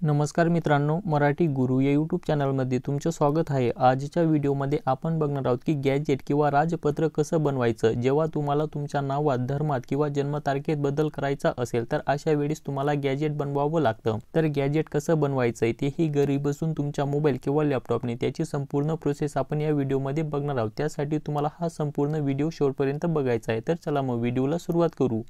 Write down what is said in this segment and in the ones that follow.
नमस्कार मित्रांनो, मराठी गुरु या यूट्यूब चॅनलमध्ये तुमचं स्वागत आहे। आजच्या व्हिडिओमध्ये आपण बघणार आहोत की गॅजेट किंवा राजपत्र कसं बनवायचं। जेव्हा तुम्हाला तुमच्या नावात, धर्मात किंवा जन्मतारखेत बदल करायचा असेल तर अशा वेळेस तुम्हाला गॅजेट बनवावं लागतं। तर गॅजेट कसं बनवायचं तेही घरी बसून तुमच्या मोबाईल किंवा लॅपटॉपने त्याची संपूर्ण प्रोसेस आपण या व्हिडिओमध्ये बघणार आहोत। त्यासाठी तुम्हाला हा संपूर्ण व्हिडिओ शेवटपर्यंत बघायचा आहे। तर चला मग व्हिडिओला सुरुवात करू।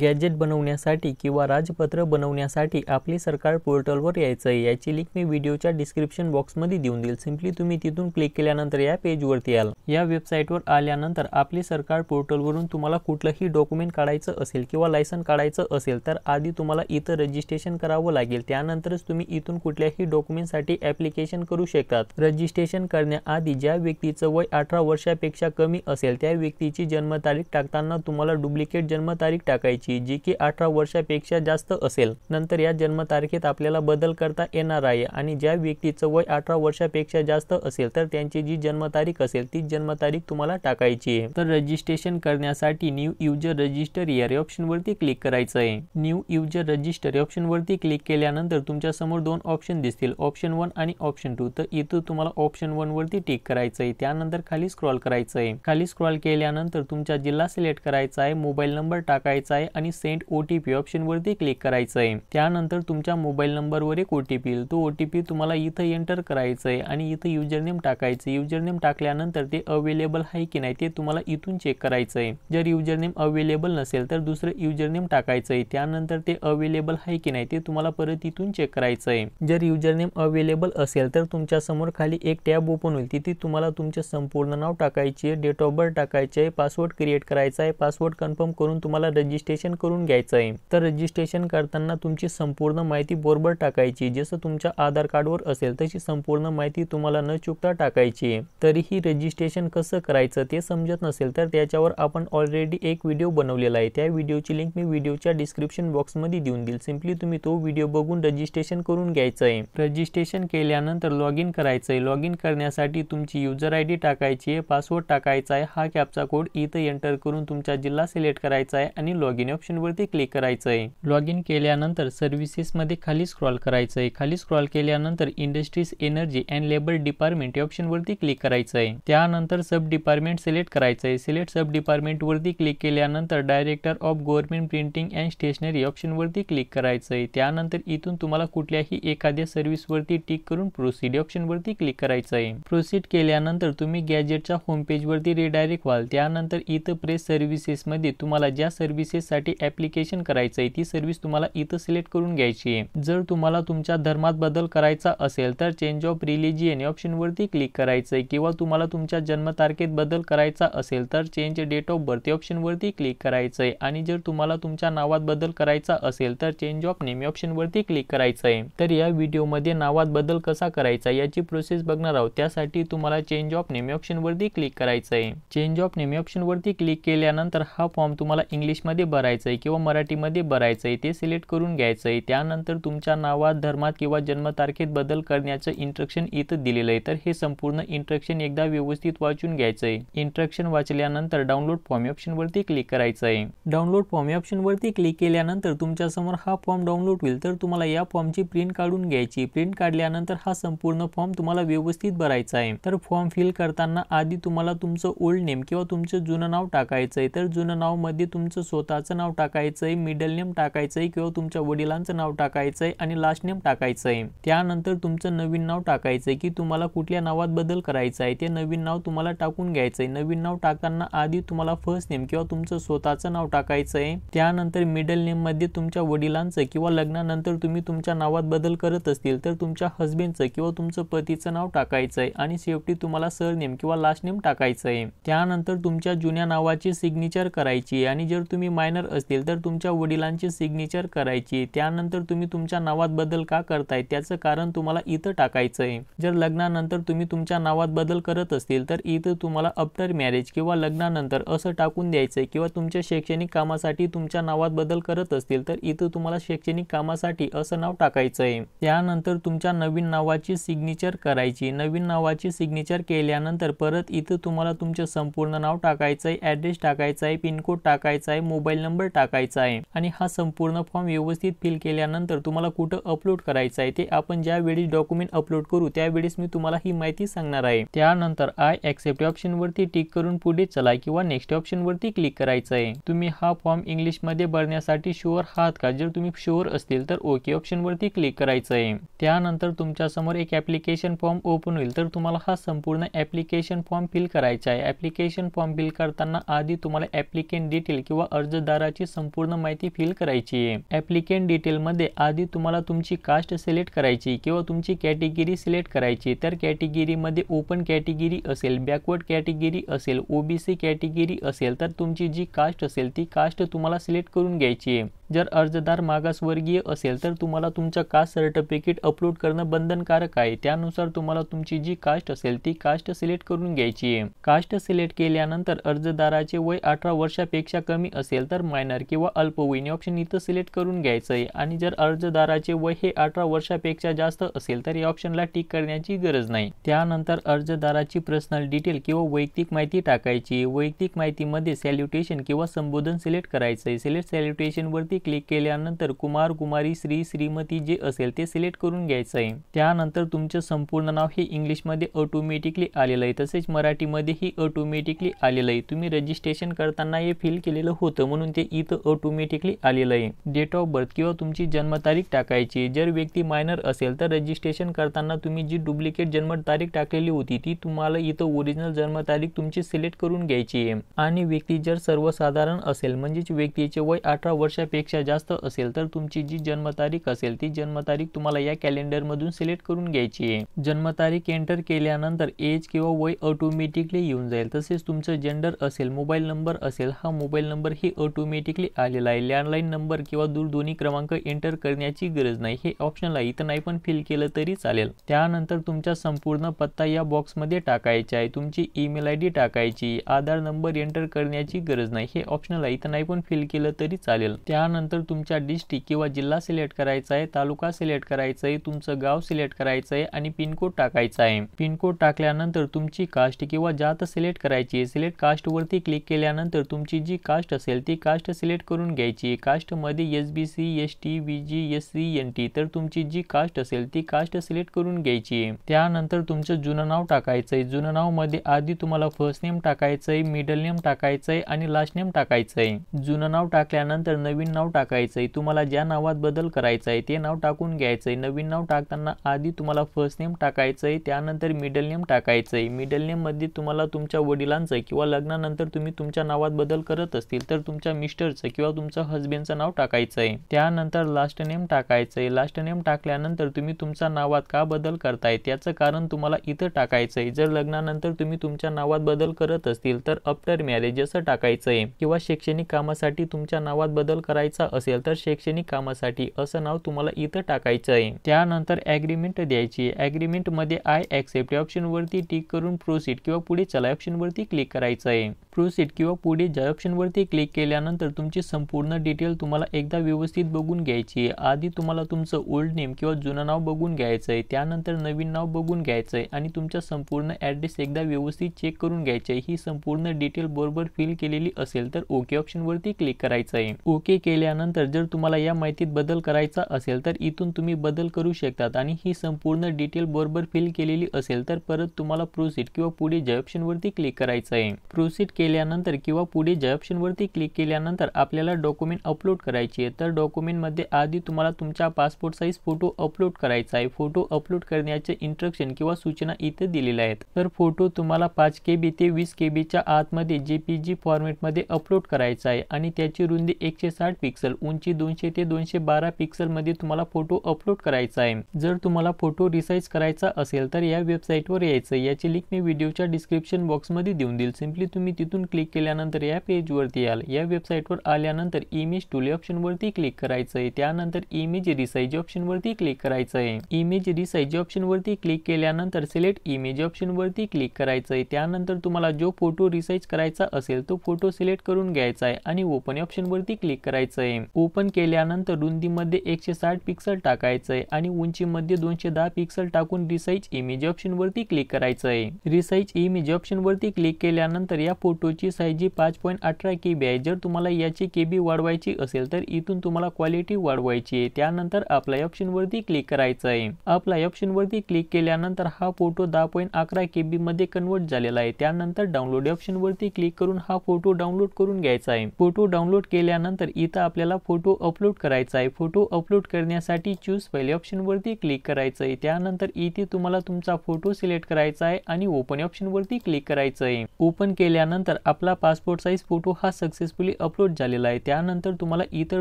गॅजेट बनवण्यासाठी किंवा राजपत्र बनवण्यासाठी आपली सरकार पोर्टलवर यायचं आहे। याची लिंक मी व्हिडिओच्या डिस्क्रिप्शन बॉक्समध्ये देऊन देईल। सिंपली तुम्ही तिथून क्लिक केल्यानंतर या पेजवरती याल। या वेबसाईटवर आल्यानंतर आपली सरकार पोर्टलवरून तुम्हाला कुठलंही डॉक्युमेंट काढायचं असेल किंवा लायसन काढायचं असेल तर आधी तुम्हाला इथं रजिस्ट्रेशन करावं लागेल। त्यानंतरच तुम्ही इथून कुठल्याही डॉक्युमेंटसाठी ॲप्लिकेशन करू शकतात। रजिस्ट्रेशन करण्याआधी ज्या व्यक्तीचं वय 18 वर्षापेक्षा कमी असेल त्या व्यक्तीची जन्मतारीख टाकताना तुम्हाला डुप्लिकेट जन्मतारीख टाकायची जी की 18 वर्षापेक्षा जास्त असेल। नंतर या जन्मतारखेत आपल्याला बदल करता येणार आहे आणि ज्या व्यक्तीचं वय 18 वर्षापेक्षा जास्त असेल तर त्यांची जी जन्मतारीख असेल ती जन्मतारीख तुम्हाला टाकायची आहे। तर रजिस्ट्रेशन करण्यासाठी न्यू यूजर रजिस्टर या ऑप्शनवरती क्लिक करायचं आहे। न्यू यूजर रजिस्टर ऑप्शनवरती क्लिक केल्यानंतर तुमच्या समोर दोन ऑप्शन दिसतील, ऑप्शन 1 आणि ऑप्शन 2। तर इथं तुम्हाला ऑप्शन 1 वरती टिक करायचं आहे। त्यानंतर खाली स्क्रॉल करायचं आहे। खाली स्क्रॉल केल्यानंतर तुमचा जिल्हा सिलेक्ट करायचा आहे, मोबाईल नंबर टाकायचा आहे आणि सेंड ओटीपी ऑप्शन वरती क्लिक करायचं आहे। त्यानंतर तुमच्या मोबाईल नंबरवर एक ओटीपी येईल, तो ओटीपी तुम्हाला इथं एंटर करायचं आहे आणि इथं युजरनेम टाकायचं। युजरनेम टाकल्यानंतर ते अवेलेबल आहे की नाही ते तुम्हाला इथून चेक करायचं आहे। जर युजरनेम अवेलेबल नसेल तर दुसरं युजरनेम टाकायचं आहे। त्यानंतर ते अवेलेबल आहे की नाही ते तुम्हाला परत इथून चेक करायचं आहे। जर युजरनेम अवेलेबल असेल तर तुमच्या समोर खाली एक टॅब ओपन होईल, तिथे तुम्हाला तुमचे संपूर्ण नाव टाकायचे आहे, डेट ऑफ बर्थ टाकायचे आहे, पासवर्ड क्रिएट करायचा आहे। पासवर्ड कन्फर्म करून तुम्हाला रजिस्ट्रेशन करून घ्यायचं आहे। तर रजिस्ट्रेशन करताना तुमची संपूर्ण माहिती बरोबर टाकायची, जसं तुमच्या आधार कार्डवर असेल तशी संपूर्ण माहिती तुम्हाला न चुकता टाकायची आहे। तरीही रजिस्ट्रेशन कसं करायचं ते समजत नसेल तर त्याच्यावर आपण ऑलरेडी एक व्हिडिओ बनवलेला आहे। त्या व्हिडिओची लिंक मी व्हिडिओच्या डिस्क्रिप्शन बॉक्समध्ये देऊन देईल। सिंपली तुम्ही तो व्हिडिओ बघून रजिस्ट्रेशन करून घ्यायचं आहे। रजिस्ट्रेशन केल्यानंतर लॉग इन करायचं आहे। लॉग इन करण्यासाठी तुमची युजर आयडी टाकायची आहे, पासवर्ड टाकायचा आहे, हा कॅप्चा कोड इथं एंटर करून तुमचा जिल्हा सिलेक्ट करायचा आहे आणि लॉग इन ऑप्शन वरती क्लिक करायचं आहे। लॉग इन केल्यानंतर सर्व्हिसेस मध्ये खाली स्क्रॉल करायचं आहे। खाली स्क्रॉल केल्यानंतर industries, energy and labour department या ऑप्शन वरती क्लिक करायचं आहे। त्यानंतर सब डिपार्टमेंट सिलेक्ट करायचं आहे। सिलेक्ट सब डिपार्टमेंट वरती क्लिक केल्यानंतर director of government printing and stationery option वरती क्लिक करायचं आहे। त्यानंतर इथून तुम्हाला कुठल्याही एखाद्या सर्व्हिस वरती टिक करून प्रोसीड ऑप्शन वरती क्लिक करायचं आहे। प्रोसीड केल्यानंतर तुम्ही गॅजेटच्या होम पेज वरती रिडायरेक्ट व्हाल। त्यानंतर इथं प्रेस सर्व्हिसेस मध्ये तुम्हाला ज्या सर्व्हिसेस साठी ॲप्लिकेशन करायचं आहे ती सर्व्हिस तुम्हाला इथं सिलेक्ट करून घ्यायची आहे। जर तुम्हाला तुमच्या धर्मात बदल करायचा असेल तर चेंज ऑफ रिलिजियन या ऑप्शन वरती क्लिक करायचं आहे किंवा तुम्हाला तुमच्या जन्मतारखेत बदल करायचा असेल तर चेंज डेट ऑफ बर्थ या ऑप्शन वरती क्लिक करायचं आहे आणि जर तुम्हाला तुमच्या नावात बदल करायचा असेल तर चेंज ऑफ नेम या ऑप्शन वरती क्लिक करायचं आहे। तर या व्हिडिओमध्ये नावात बदल कसा करायचा याची प्रोसेस बघणार आहोत। त्यासाठी तुम्हाला चेंज ऑफ नेम या ऑप्शन वरती क्लिक करायचं आहे। चेंज ऑफ नेम या ऑप्शन वरती क्लिक केल्यानंतर हा फॉर्म तुम्हाला इंग्लिश मध्ये भरायचा आहे किंवा मराठीमध्ये भरायचं आहे, ते सिलेक्ट करून घ्यायचं आहे। त्यानंतर तुमच्या नावात, धर्मात किंवा जन्मतारखेत बदल करण्याचं इंस्ट्रक्शन इथं दिलेलं आहे। तर हे संपूर्ण इंस्ट्रक्शन एकदा व्यवस्थित वाचून घ्यायचं आहे। इंस्ट्रक्शन वाचल्यानंतर डाउनलोड फॉर्म ऑप्शन वरती क्लिक करायचं आहे। डाउनलोड फॉर्म ऑप्शन वरती क्लिक केल्यानंतर तुमच्या समोर हा फॉर्म डाउनलोड होईल। तर तुम्हाला या फॉर्मची प्रिंट काढून घ्यायची। प्रिंट काढल्यानंतर हा संपूर्ण फॉर्म तुम्हाला व्यवस्थित भरायचा आहे। तर फॉर्म फिल करताना आधी तुम्हाला तुमचं ओल्ड नेम किंवा तुमचं जुनं नाव टाकायचं आहे। तर जुनं नाव मध्ये तुमचं स्वतःचं नाव टाकायचं आहे, मिडल नेम टाकायचं आहे किंवा तुमच्या वडिलांचं नाव टाकायचं आहे आणि लास्ट नेम टाकायचं आहे। त्यानंतर तुमचं नवीन नाव टाकायचं आहे की तुम्हाला कुठल्या नावात बदल करायचा आहे ते नवीन नाव तुम्हाला टाकून घ्यायचं आहे। नवीन नाव टाकताना आधी तुम्हाला फर्स्ट नेम किंवा तुमचं स्वतःचं नाव टाकायचं आहे। त्यानंतर मिडल नेम मध्ये तुमच्या वडिलांचं किंवा लग्नानंतर तुम्ही तुमच्या नावात बदल करत असतील तर तुमच्या हस्बंडचं किंवा तुमचं पतीचं नाव टाकायचं आहे आणि शेवटी तुम्हाला सरनेम किंवा लास्ट नेम टाकायचं आहे। त्यानंतर तुमच्या जुन्या नावाची सिग्नेचर करायची आणि जर तुम्ही मायनर मायनर असतील तर तुमच्या वडिलांची सिग्नेचर करायची। त्यानंतर तुम्ही तुमच्या नावात बदल का करताय त्याचं कारण तुम्हाला इथं टाकायचं आहे। जर लग्नानंतर तुम्ही तुमच्या नावात बदल करत असतील तर इथं तुम्हाला आफ्टर मॅरेज किंवा लग्नानंतर असं टाकून द्यायचंय, किंवा तुमच्या शैक्षणिक कामासाठी तुमच्या नावात बदल करत असतील तर इथं तुम्हाला शैक्षणिक कामासाठी असं नाव टाकायचं आहे। त्यानंतर तुमच्या नवीन नावाची सिग्नेचर करायची। नवीन नावाची सिग्नेचर केल्यानंतर परत इथं तुम्हाला तुमचं संपूर्ण नाव टाकायचं आहे, ॲड्रेस टाकायचा आहे, पिनकोड टाकायचा आहे, मोबाईल नंबर टाकायचा आहे आणि हा संपूर्ण फॉर्म व्यवस्थित फिल केल्यानंतर तुम्हाला कुठं अपलोड करायचं आहे ते आपण ज्यावेळी डॉक्युमेंट अपलोड करू त्यावेळेस मी तुम्हाला ही माहिती सांगणार आहे। त्यानंतर आय ॲक्सेप्ट ऑप्शन वरती टिक करून पुढे चला किंवा नेक्स्ट ऑप्शन वरती क्लिक करायचं आहे। तुम्ही हा फॉर्म इंग्लिश मध्ये भरण्यासाठी शुअर आहात का? जर तुम्ही शुअर असतील तर ओके ऑप्शन वरती क्लिक करायचं आहे। त्यानंतर तुमच्या समोर एक ॲप्लिकेशन फॉर्म ओपन होईल, तर तुम्हाला हा संपूर्ण ॲप्लिकेशन फॉर्म फिल करायचा आहे। ॲप्लिकेशन फॉर्म फिल करताना आधी तुम्हाला ॲप्लिकेंट डिटेल किंवा अर्जदाराची संपूर्ण माहिती फिल करायची आहे। ॲप्लिकेंट डिटेल मध्ये आधी तुम्हाला तुमची कास्ट सिलेक्ट करायची किंवा तुमची कॅटेगरी सिलेक्ट करायची। तर कॅटेगरी मध्ये ओपन कॅटेगरी असेल, बॅकवर्ड कॅटेगरी असेल, ओबीसी कॅटेगरी असेल तर तुमची जी कास्ट असेल ती कास्ट तुम्हाला सिलेक्ट करून घ्यायची आहे। जर अर्जदार मागासवर्गीय असेल तर तुम्हाला तुमचं कास्ट सर्टिफिकेट अपलोड करणं बंधनकारक आहे। त्यानुसार तुम्हाला तुमची जी कास्ट असेल ती कास्ट सिलेक्ट करून घ्यायची आहे। कास्ट सिलेक्ट केल्यानंतर अर्जदाराचे वय 18 वर्षापेक्षा कमी असेल तर मायनर किंवा अल्पवयीन ऑप्शन इथं सिलेक्ट करून घ्यायचं आहे आणि जर अर्जदाराचे वय हे 18 वर्षापेक्षा जास्त असेल तर या ऑप्शनला टिक करण्याची गरज नाही। त्यानंतर अर्जदाराची पर्सनल डिटेल किंवा वैयक्तिक माहिती टाकायची। वैयक्तिक माहितीमध्ये सॅल्युटेशन किंवा संबोधन सिलेक्ट करायचं आहे। सिलेक्ट सॅल्युटेशन वरती क्लिक केल्यानंतर कुमार, कुमारी, श्री, श्रीमती जे असेल ते सिलेक्ट करून घ्यायचं आहे। त्यानंतर तुमचं संपूर्ण नाव हे इंग्लिशमध्ये ऑटोमॅटिकली आलेलं आहे, तसेच मराठीमध्येही ऑटोमॅटिकली आलेलं आहे। तुम्ही रजिस्ट्रेशन करताना हे फिल केलेलं होतं म्हणून ते इथं ऑटोमॅटिकली आलेलं आहे। डेट ऑफ बर्थ किंवा तुमची जन्मतारीख टाकायची। जर व्यक्ती मायनर असेल तर रजिस्ट्रेशन करताना तुम्ही जी डुप्लिकेट जन्मतारीख टाकलेली होती ती तुम्हाला इथं ओरिजिनल जन्मतारीख तुमची सिलेक्ट करून घ्यायची आहे। आणि व्यक्ती जर सर्वसाधारण असेल म्हणजेच व्यक्तीचे वय 18 वर्षापेक्षा जास्त असेल तर तुमची जी जन्मतारीख असेल ती जन्मतारीख तुम्हाला या कॅलेंडर मधून सिलेक्ट करून घ्यायची आहे। जन्मतारीख एंटर केल्यानंतर एज किंवा वय ऑटोमॅटिकली येऊन जाईल। तसेच तुमचं जेंडर असेल, मोबाईल नंबर असेल, हा मोबाईल नंबर ही ऑटोमॅटिकली आलेला आहे। लँडलाईन नंबर किंवा दूरध्वनी क्रमांक एंटर करण्याची गरज नाही, हे ऑप्शनल आहे, इथं नाही पण फिल केलं तरी चालेल। त्यानंतर तुमचा संपूर्ण पत्ता या बॉक्स मध्ये टाकायचा आहे। तुमची ईमेल आयडी टाकायची। आधार नंबर एंटर करण्याची गरज नाही, हे ऑप्शनल आहे, इथं नाही पण फिल केलं तरी चालेल। त्यानंतर तुमच्या डिस्ट्रिक्ट किंवा जिल्हा सिलेक्ट करायचा आहे, तालुका सिलेक्ट करायचा आहे, तुमचं गाव सिलेक्ट करायचं आहे आणि पिनकोड टाकायचा आहे। पिनकोड टाकल्यानंतर तुमची कास्ट किंवा जात सिलेक्ट करायची आहे। सिलेक्ट कास्ट वरती क्लिक केल्यानंतर तुमची जी कास्ट असेल ती कास्ट सिलेक्ट करून घ्यायची। कास्ट मध्ये SBC, ST, VG, SC, NT तर तुमची जी कास्ट असेल ती कास्ट सिलेक्ट करून घ्यायची। त्यानंतर तुमचं जुनं नाव टाकायचं आहे। जुनं नाव मध्ये आधी तुम्हाला फर्स्ट नेम टाकायचं आहे, मिडल नेम टाकायचं आहे आणि लास्ट नेम टाकायचं आहे। जुनं नाव टाकल्यानंतर नवीन नाव टाकायचं आहे। तुम्हाला ज्या नावात बदल करायचा आहे ते नाव टाकून घ्यायचं आहे। नवीन नाव टाकताना आधी तुम्हाला फर्स्ट नेम टाकायचं आहे, त्यानंतर मिडल नेम टाकायचं आहे। मिडल नेम मध्ये तुम्हाला तुमच्या वडिलांचं किंवा लग्नानंतर तुम्ही तुमच्या नावात बदल करत असतील तर तुमच्या मिस्टरचं किंवा तुमच्या हस्बंडचं नाव टाकायचं आहे। त्यानंतर लास्ट नेम टाकायचं आहे। लास्ट नेम टाकल्यानंतर तुम्ही तुमच्या नावात का बदल करताय त्याचं कारण तुम्हाला इथं टाकायचं आहे। जर लग्नानंतर तुम्ही तुमच्या नावात बदल करत असतील तर आफ्टर मॅरेज असं टाकायचं आहे, किंवा शैक्षणिक कामासाठी तुमच्या नावात बदल करायचा असेल तर शैक्षणिक कामासाठी असं नाव तुम्हाला इथं टाकायचं आहे। त्यानंतर ॲग्रीमेंट द्यायची। ॲग्रीमेंट मध्ये आय ॲक्सेप्ट या ऑप्शन वरती टिक करून प्रोसीड किंवा पुढे चला ऑप्शन वरती क्लिक करायचं आहे। प्रोसीड किंवा पुढे जा ऑप्शन वरती क्लिक केल्यानंतर तुमची संपूर्ण डिटेल तुम्हाला एकदा व्यवस्थित बघून घ्यायची आहे। आधी तुम्हाला तुमचं ओल्ड नेम किंवा जुनं नाव बघून घ्यायचं आहे, त्यानंतर नवीन नाव बघून घ्यायचं आहे आणि तुमचा संपूर्ण ॲड्रेस एकदा व्यवस्थित चेक करून घ्यायचं आहे। ही संपूर्ण डिटेल बरोबर फिल केलेली असेल तर ओके ऑप्शन वरती क्लिक करायचं आहे। ओके केल्यानंतर जर तुम्हाला या माहितीत बदल करायचा असेल तर इथून तुम्ही बदल करू शकतात आणि ही संपूर्ण डिटेल बरोबर फिल केलेली असेल तर परत तुम्हाला प्रोसीड किंवा पुढे जा ऑप्शन वरती क्लिक करायचं आहे। प्रोसीड केल्यानंतर किंवा पुढे जा ऑप्शन वरती क्लिक केल्यानंतर आपल्याला डॉक्युमेंट अपलोड करायची आहे। तर डॉक्युमेंट मध्ये आधी तुम्हाला तुमचा पासपोर्ट साइज फोटो अपलोड करायचा आहे। फोटो अपलोड करण्याचे इंस्ट्रक्शन किंवा सूचना इथे दिलेल्या आहेत। तर फोटो तुम्हाला 5 KB ते 20 KB च्या आतमध्ये JPG फॉर्मॅट मध्ये अपलोड करायचा आहे आणि त्याची रुंदी 160 पिक्सेल पिक्सल, उंची 200 ते 212 पिक्सल मध्ये तुम्हाला फोटो अपलोड करायचा आहे। जर तुम्हाला फोटो रिसाइज करायचा असेल तर या वेबसाईटवर यायचं। याची लिंक मी व्हिडिओच्या डिस्क्रिप्शन बॉक्समध्ये देऊन देईल। सिंपली तुम्ही तिथून क्लिक केल्यानंतर या पेजवरती याल। या वेबसाईटवर आल्यानंतर इमेज टूल ऑप्शनवरती क्लिक करायचं आहे। त्यानंतर इमेज रिसाइज ऑप्शनवरती क्लिक करायचं आहे। इमेज रिसाइज ऑप्शनवरती क्लिक केल्यानंतर सिलेक्ट इमेज ऑप्शनवरती क्लिक करायचं आहे। त्यानंतर तुम्हाला जो फोटो रिसाइज करायचा असेल तो फोटो सिलेक्ट करून घ्यायचा आहे आणि ओपन ऑप्शनवरती क्लिक करायचं आहे। ओपन केल्यानंतर रुंदीमध्ये 160 पिक्सल टाकायचं आहे आणि उंचीमध्ये 210 पिक्सल टाकून रिसाइज इमेज ऑप्शनवरती क्लिक करायचं आहे। रिसाइज इमेज ऑप्शनवरती क्लिक केल्यानंतर या फोटोची साईज 5.18 KB आहे। जर तुम्हाला याची KB वाढवायची असेल तर इथून तुम्हाला क्वालिटी वाढवायची आहे। त्यानंतर अप्लाय ऑप्शनवरती क्लिक करायचं आहे। अप्लाय ऑप्शनवरती क्लिक केल्यानंतर हा फोटो 10.11 KB मध्ये कन्वर्ट झालेला आहे। त्यानंतर डाउनलोड ऑप्शनवरती क्लिक करून हा फोटो डाउनलोड करून घ्यायचा आहे। फोटो डाउनलोड केल्यानंतर इथं आपल्याला फोटो अपलोड करायचा आहे। फोटो अपलोड करण्यासाठी चूज फाइल ऑप्शनवरती क्लिक करायचं आहे। त्यानंतर इथे तुम्हाला तुमचा फोटो सिलेक्ट करायचा आहे आणि ओपन ऑप्शनवरती क्लिक करायचं आहे। ओपन केल्यानंतर आपला पासपोर्ट साइज फोटो हा सक्सेसफुली अपलोड झालेला आहे। त्यानंतर तुम्हाला इतर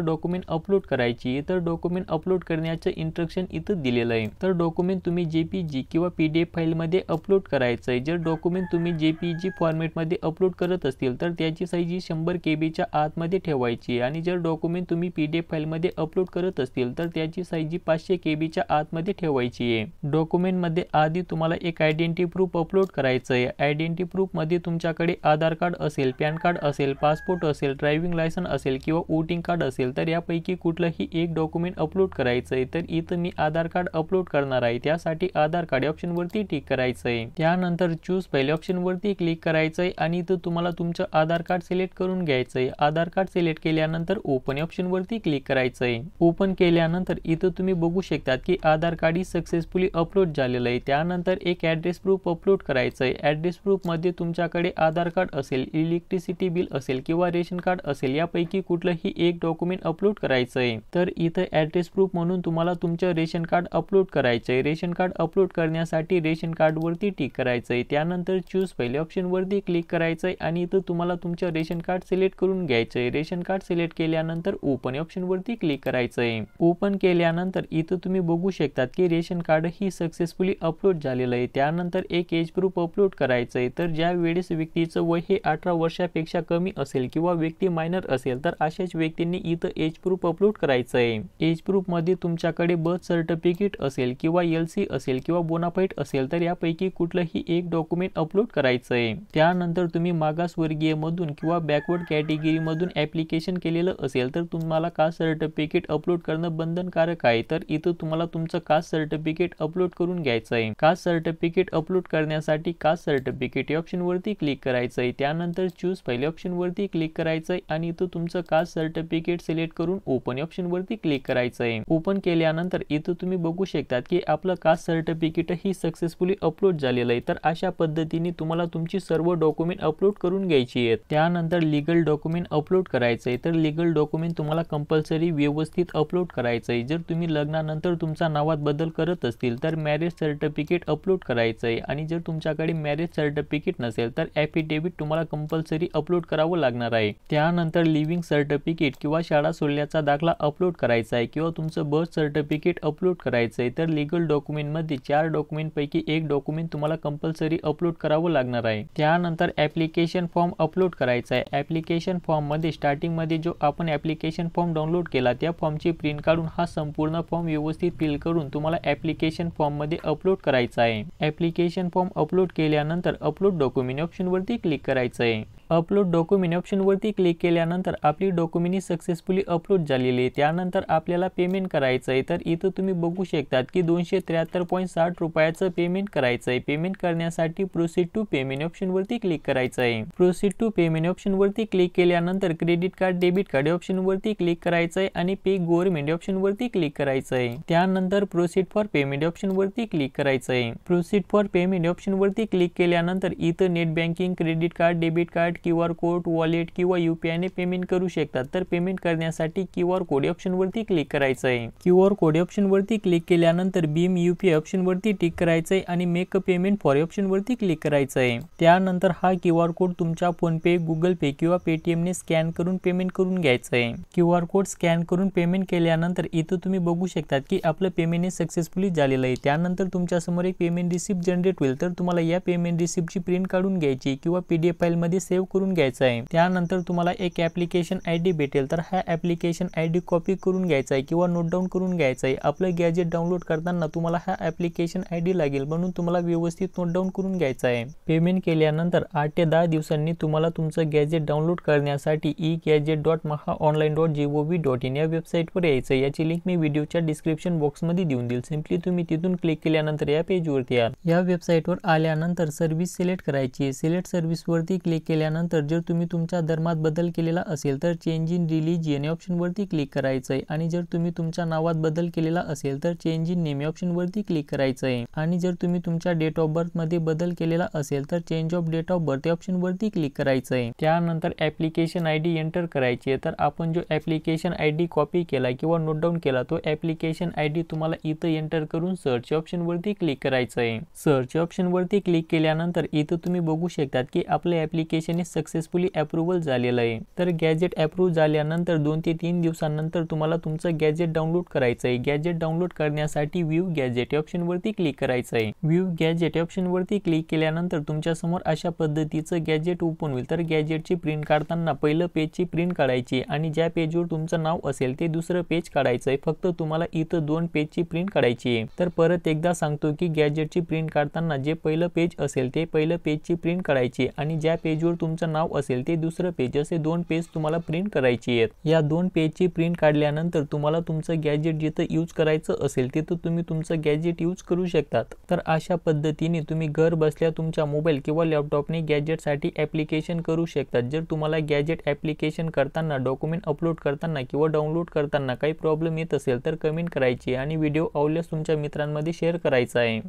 डॉक्युमेंट अपलोड करायची। इतर डॉक्युमेंट अपलोड करण्याचे इंस्ट्रक्शन इथं दिलेलं आहे। तर डॉक्युमेंट तुम्ही JPG किंवा PDF फाइल मध्ये अपलोड करायचं आहे। जर डॉक्युमेंट तुम्ही JPG फॉर्मॅट मध्ये अपलोड करत असतील तर त्याची साईज 100 KB च्या आतमध्ये ठेवायची आणि जर डॉक्युमेंट तुम्ही PDF फाइल मध्ये अपलोड करत असतील तर त्याची साईज 500 KB च्या आतमध्ये ठेवायची आहे। डॉक्युमेंट मध्ये आधी तुम्हाला एक आयडेंटिटी प्रूफ अपलोड करायचं आहे। आयडेंटिटी प्रूफ मध्ये तुमच्याकडे आधार कार्ड असेल, पॅन कार्ड असेल, पासपोर्ट असेल, ड्रायव्हिंग लायसन्स असेल किंवा वोटिंग कार्ड असेल तर यापैकी कुठलंही एक डॉक्युमेंट अपलोड करायचं आहे। तर इथं मी आधार कार्ड अपलोड करणार आहे। त्यासाठी आधार कार्ड ऑप्शनवरती क्लिक करायचं आहे। त्यानंतर चूज फाइल ऑप्शनवरती क्लिक करायचं आहे आणि इथं तुम्हाला तुमचं आधार कार्ड सिलेक्ट करून घ्यायचं आहे। आधार कार्ड सिलेक्ट केल्यानंतर ओपन ऑप्शनवरती क्लिक करायचं आहे। ओपन केल्यानंतर इथं तुम्ही बघू शकता की आधार कार्ड ही सक्सेसफुली अपलोड झालेलं आहे। त्यानंतर एक ॲड्रेस प्रूफ अपलोड करायचं आहे। ॲड्रेस प्रूफ मध्ये तुमच्याकडे आधार कार्ड असेल, इलेक्ट्रिसिटी बिल असेल किंवा रेशन कार्ड असेल यापैकी कुठलंही एक डॉक्युमेंट अपलोड करायचं आहे। तर इथं ॲड्रेस प्रूफ म्हणून तुम्हाला तुमचं रेशन कार्ड अपलोड करायचं आहे। रेशन कार्ड अपलोड करण्यासाठी रेशन कार्ड वरती टिक करायचं आहे। त्यानंतर चूज फाइल ऑप्शन वरती क्लिक करायचं आहे आणि इथं तुम्हाला तुमचं रेशन कार्ड सिलेक्ट करून घ्यायचं आहे। रेशन कार्ड सिलेक्ट केल्यानंतर ओपन ऑप्शन वरती क्लिक करायचं आहे। ओपन केल्यानंतर इथं तुम्ही बघू शकता की रेशन कार्ड ही सक्सेसफुली अपलोड झालेलं आहे। त्यानंतर एक एज प्रूफ अपलोड करायचं आहे। तर ज्या वेळेस व्यक्तीचं वय हे 18 वर्षापेक्षा कमी असेल किंवा व्यक्ती मायनर असेल तर अशाच व्यक्तींनी इथं एज प्रूफ अपलोड करायचं आहे। एज प्रूफ मध्ये तुमच्याकडे बर्थ सर्टिफिकेट असेल किंवा LC असेल किंवा बोनाफाईड असेल तर यापैकी कुठलंही एक डॉक्युमेंट अपलोड करायचं आहे। त्यानंतर तुम्ही मागासवर्गीय मधून किंवा बॅकवर्ड कॅटेगरी मधून ऍप्लिकेशन केलेलं असेल तर तुम्हाला कास्ट सर्टिफिकेट अपलोड करणं बंधनकारक आहे। तर इथं तुम्हाला तुमचं कास्ट सर्टिफिकेट अपलोड करून घ्यायचं आहे। कास्ट सर्टिफिकेट अपलोड करण्यासाठी कास्ट सर्टिफिकेट या ऑप्शन वरती क्लिक करायचं आहे। त्यानंतर चूज फाइल ऑप्शन वरती क्लिक करायचं आहे आणि इथं तुमचं कास्ट सर्टिफिकेट सिलेक्ट करून ओपन ऑप्शन वरती क्लिक करायचं आहे। ओपन केल्यानंतर इथं तुम्ही बघू शकता की आपलं कास्ट सर्टिफिकेट ही सक्सेसफुली अपलोड झालेलं आहे। तर अशा पद्धतीने तुम्हाला तुमची सर्व डॉक्युमेंट अपलोड करून घ्यायची आहेत। त्यानंतर लीगल डॉक्युमेंट अपलोड करायचं आहे। तर लीगल डॉक्युमेंट तुम्हाला कंपल्सरी व्यवस्थित अपलोड करायचं आहे। जर तुम्ही लग्नानंतर तुमचा नावात बदल करत असतील तर मॅरेज सर्टिफिकेट अपलोड करायचं आहे आणि जर तुमच्याकडे मॅरेज सर्टिफिकेट नसेल तर ॲफिडेविट तुम्हाला कंपल्सरी अपलोड करावं लागणार आहे। त्यानंतर लिव्हिंग सर्टिफिकेट किंवा शाळा सोडल्याचा दाखला अपलोड करायचा आहे किंवा तुमचं बर्थ सर्टिफिकेट अपलोड करायचं आहे। तर लीगल डॉक्युमेंट मध्ये 4 डॉक्युमेंट पैकी एक डॉक्युमेंट तुम्हाला कंपल्सरी अपलोड करावं लागणार आहे। त्यानंतर ॲप्लिकेशन फॉर्म अपलोड करायचा आहे। ॲप्लिकेशन फॉर्म मध्ये स्टार्टिंग मध्ये जो आपण ॲप्लिकेशन फॉर्म डाउनलोड केला त्या फॉर्मची प्रिंट काढून हा संपूर्ण फॉर्म व्यवस्थित फिल करून तुम्हाला ॲप्लिकेशन फॉर्म मध्ये अपलोड करायचा आहे। ॲप्लिकेशन फॉर्म अपलोड केल्यानंतर अपलोड डॉक्युमेंट ऑप्शन वरती क्लिक करायचं आहे। अपलोड डॉक्युमेंट ऑप्शन वरती क्लिक केल्यानंतर आपली डॉक्युमेंट सक्सेसफुली अपलोड झालेली आहे। त्यानंतर आपल्याला पेमेंट करायचं आहे। तर इथं तुम्ही बघू शकता की 273.60 रुपयाचं पेमेंट करायचं आहे। पेमेंट करण्यासाठी प्रोसीड टू पेमेंट ऑप्शन वरती क्लिक करायचं आहे। प्रोसीड टू पेमेंट ऑप्शन वरती क्लिक केल्यानंतर credit card, debit card option वरती क्लिक करायचं आहे आणि पे गव्हर्नमेंट ऑप्शन वरती क्लिक करायचं आहे। त्यानंतर प्रोसीड फॉर पेमेंट ऑप्शन वरती क्लिक करायचं आहे। प्रोसीड फॉर पेमेंट ऑप्शन वरती क्लिक केल्यानंतर इथं net banking, credit card, debit card, card, QR code, wallet किंवा UPI ने पेमेंट करू शकतात। तर पेमेंट करण्यासाठी QR कोड ऑप्शन वरती क्लिक करायचं आहे। QR कोड ऑप्शन वरती क्लिक केल्यानंतर भीम UPI ऑप्शन वरती टिक करायचं आहे आणि मेक पेमेंट फॉर ऑप्शन वरती क्लिक करायचं आहे। त्यानंतर हा QR कोड तुमच्या फोन पे, गुगल पे किंवा पेटीएम ने स्कॅन करून पेमेंट करून घ्यायचं आहे। QR कोड स्कॅन करून पेमेंट केल्यानंतर इथं तुम्ही बघू शकतात की आपलं पेमेंट सक्सेसफुली झालेलं आहे। त्यानंतर तुमच्या समोर एक पेमेंट रिसिप्ट जनरेट होईल। तर तुम्हाला या पेमेंट रिसिप्टची प्रिंट काढून घ्यायची किंवा PDF फाईल मध्ये सेव्ह करून घ्यायचं आहे। त्यानंतर तुम्हाला एक ॲप्लिकेशन ID भेटेल। तर हा ॲप्लिकेशन ID कॉपी करून घ्यायचा आहे किंवा नोट डाऊन करून घ्यायचा आहे। आपलं गॅजेट डाउनलोड करताना तुम्हाला हा ॲप्लिकेशन ID लागेल, म्हणून तुम्हाला व्यवस्थित नोट डाऊन करून घ्यायचा आहे। पेमेंट केल्यानंतर 8 ते 10 दिवसांनी तुम्हाला तुमचं गॅजेट डाउनलोड करण्यासाठी egadget.mahaonline.gov.in या वेबसाईटवर यायचं। याची लिंक मी व्हिडिओच्या डिस्क्रिप्शन बॉक्समध्ये देऊन देईल। सिंपली तुम्ही तिथून क्लिक केल्यानंतर या पेजवरती याल। या वेबसाईटवर आल्यानंतर सर्व्हिस सिलेक्ट करायची। सिलेक्ट सर्व्हिसवरती क्लिक केल्यानंतर जर तुम्ही तुमच्या धर्मात बदल केलेला असेल तर चेंज इन रिलिजियन या ऑप्शनवरती क्लिक करायचं आहे आणि जर तुम्ही तुमच्या नावात बदल केलेला असेल तर चेंज इन नेम या ऑप्शनवरती क्लिक करायचं आहे आणि जर तुम्ही तुमच्या डेट ऑफ बर्थ मध्ये बदल केलेला असेल तर change of date of birth या ऑप्शनवरती क्लिक करायचं आहे। त्यानंतर ॲप्लिकेशन ID एंटर करायची आहे। तर आपण जो ॲप्लिकेशन ID कॉपी केला किंवा नोट डाऊन केला तो ॲप्लिकेशन ID तुम्हाला इथं एंटर करून सर्च ऑप्शनवरती क्लिक करायचं आहे। सर्च ऑप्शनवरती क्लिक केल्यानंतर इथं तुम्ही बघू शकतात की आपले ॲप्लिकेशन सक्सेसफुली अप्रूव्हल झालेलं आहे। तर गॅजेट अप्रूव्ह झाल्यानंतर 2 ते 3 दिवसांनंतर तुम्हाला तुमचं गॅजेट डाउनलोड करायचं आहे। गॅजेट डाउनलोड करण्यासाठी व्ह्यू गॅजेट या ऑप्शनवरती क्लिक करायचं आहे। व्ह्यू गॅजेट या ऑप्शनवरती क्लिक केल्यानंतर तुमच्या समोर अशा पद्धतीचं गॅजेट ओपन होईल। तर गॅजेटची प्रिंट काढताना पहिलं पेजची प्रिंट काढायची आणि ज्या पेजवर तुमचं नाव असेल ते दुसरं पेज काढायचं आहे। फक्त तुम्हाला इथं 2 पेजची प्रिंट काढायची आहे। तर परत एकदा सांगतो की गॅजेटची प्रिंट काढताना जे पहिलं पेज असेल ते पहिलं पेजची प्रिंट काढायची आणि ज्या पेजवर तुमचं नाव असेल ते दुसरं पेज, असे 2 पेज तुम्हाला प्रिंट करायची आहेत। या 2 पेजची प्रिंट काढल्यानंतर तुम्हाला तुमचं गॅजेट जिथं यूज करायचं असेल तिथं तुम्ही तुमचं गॅजेट यूज करू शकतात। तर अशा पद्धतीने तुम्ही घर बसल्या तुमच्या मोबाईल किंवा लॅपटॉपने गॅजेटसाठी ॲप्लिकेशन करू शकतात। जर तुम्हाला गॅजेट ॲप्लिकेशन करताना, डॉक्युमेंट अपलोड करताना किंवा डाउनलोड करताना काही प्रॉब्लेम येत असेल तर कमेंट करायची आणि व्हिडिओ आवडल्यास तुमच्या मित्रांमध्ये शेअर करायचा आहे।